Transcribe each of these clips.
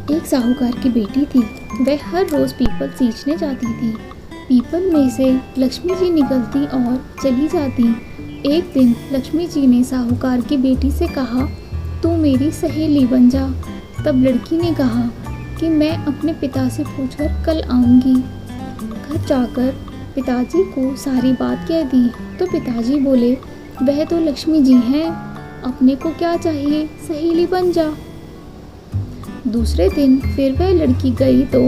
एक साहूकार की बेटी थी। वह हर रोज़ पीपल सींचने जाती थी। पीपल में से लक्ष्मी जी निकलती और चली जाती। एक दिन लक्ष्मी जी ने साहूकार की बेटी से कहा, तू मेरी सहेली बन जा। तब लड़की ने कहा कि मैं अपने पिता से पूछकर कल आऊँगी। घर जाकर पिताजी को सारी बात कह दी तो पिताजी बोले, वह तो लक्ष्मी जी हैं, अपने को क्या चाहिए, सहेली बन जा। दूसरे दिन फिर वह लड़की गई तो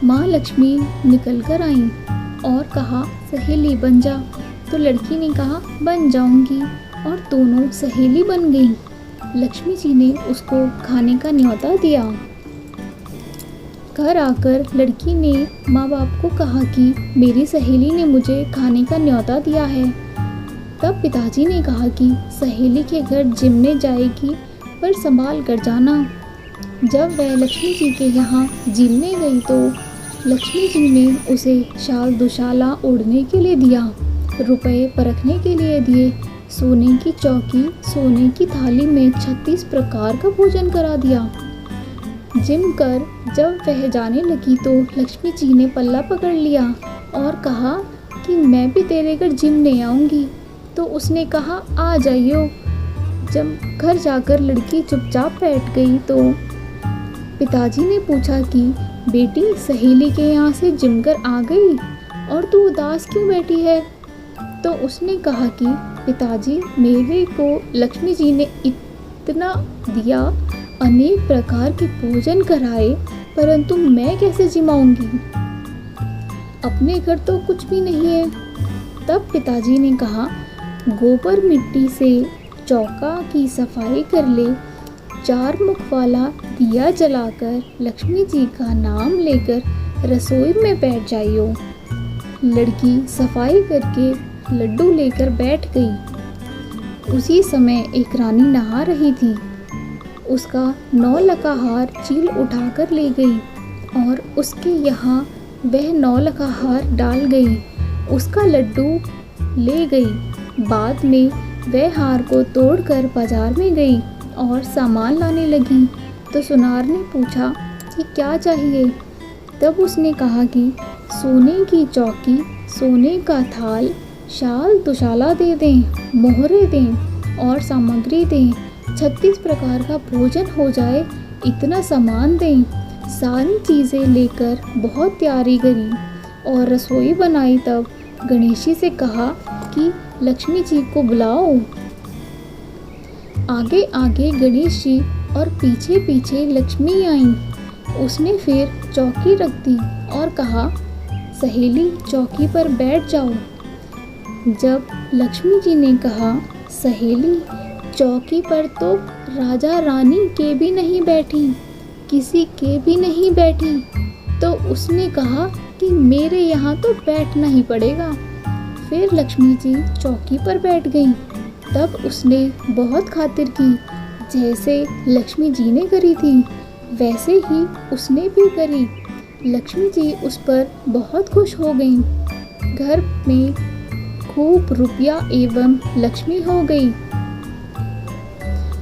माँ लक्ष्मी निकल कर आई और कहा, सहेली बन जा। तो लड़की ने कहा, बन जाऊंगी, और दोनों सहेली बन गई। लक्ष्मी जी ने उसको खाने का न्योता दिया। घर आकर लड़की ने माँ बाप को कहा कि मेरी सहेली ने मुझे खाने का न्योता दिया है। तब पिताजी ने कहा कि सहेली के घर जिमने जाएगी, पर संभाल कर जाना। जब वह लक्ष्मी जी के यहाँ जिमने गई तो लक्ष्मी जी ने उसे शाल दुशाला ओढ़ने के लिए दिया, रुपए परखने के लिए दिए, सोने की चौकी, सोने की थाली में 36 प्रकार का भोजन करा दिया। जिम कर जब वह जाने लगी तो लक्ष्मी जी ने पल्ला पकड़ लिया और कहा कि मैं भी तेरे घर जिमने आऊँगी। तो उसने कहा, आ जाइयो। जब घर जाकर लड़की चुपचाप बैठ गई तो पिताजी ने पूछा कि बेटी, सहेली के यहाँ से जिम कर आ गई और तू उदास क्यों बैठी है? तो उसने कहा कि पिताजी, मेरे को लक्ष्मी जी ने इतना दिया, अनेक प्रकार के भोजन कराए, परंतु मैं कैसे जिमाऊंगी? अपने घर तो कुछ भी नहीं है। तब पिताजी ने कहा, गोबर मिट्टी से चौका की सफाई कर ले, 4 मुख वाला दिया जलाकर लक्ष्मी जी का नाम लेकर रसोई में बैठ जाइयो। लड़की सफाई करके लड्डू लेकर बैठ गई। उसी समय एक रानी नहा रही थी। उसका 9 लका हार चील उठाकर ले गई और उसके यहाँ वह 9 लका हार डाल गई। उसका लड्डू ले गई। बाद में वह हार को तोड़कर बाजार में गई और सामान लाने लगी तो सुनार ने पूछा कि क्या चाहिए? तब उसने कहा कि सोने की चौकी, सोने का थाल, शाल दुशाला दे दें, मोहरे दें और सामग्री दें, 36 प्रकार का भोजन हो जाए, इतना सामान दें। सारी चीज़ें लेकर बहुत तैयारी करी और रसोई बनाई। तब गणेशी से कहा कि लक्ष्मी जी को बुलाओ। आगे आगे गणेश जी और पीछे पीछे लक्ष्मी आई। उसने फिर चौकी रख दी और कहा, सहेली चौकी पर बैठ जाओ। जब लक्ष्मी जी ने कहा, सहेली चौकी पर तो राजा रानी के भी नहीं बैठी, किसी के भी नहीं बैठी, तो उसने कहा कि मेरे यहाँ तो बैठना ही पड़ेगा। फिर लक्ष्मी जी चौकी पर बैठ गई। तब उसने बहुत खातिर की, जैसे लक्ष्मी जी ने करी थी वैसे ही उसने भी करी। लक्ष्मी जी उस पर बहुत खुश हो गईं। घर में खूब रुपया एवं लक्ष्मी हो गई।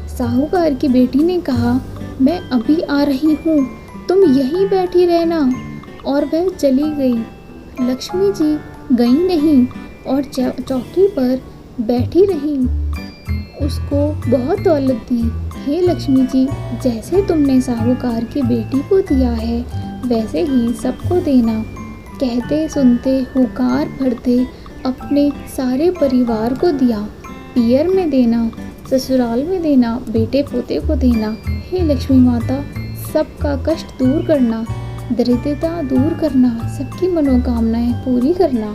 साहूकार की बेटी ने कहा, मैं अभी आ रही हूँ, तुम यहीं बैठी रहना। और वह चली गई। लक्ष्मी जी गई नहीं और चौकी पर बैठी रही। उसको बहुत दौलत दी। हे लक्ष्मी जी, जैसे तुमने साहूकार की बेटी को दिया है वैसे ही सबको देना। कहते सुनते हुकार भरते अपने सारे परिवार को दिया। पियर में देना, ससुराल में देना, बेटे पोते को देना। हे लक्ष्मी माता, सबका कष्ट दूर करना, दरिद्रता दूर करना, सबकी मनोकामनाएं पूरी करना।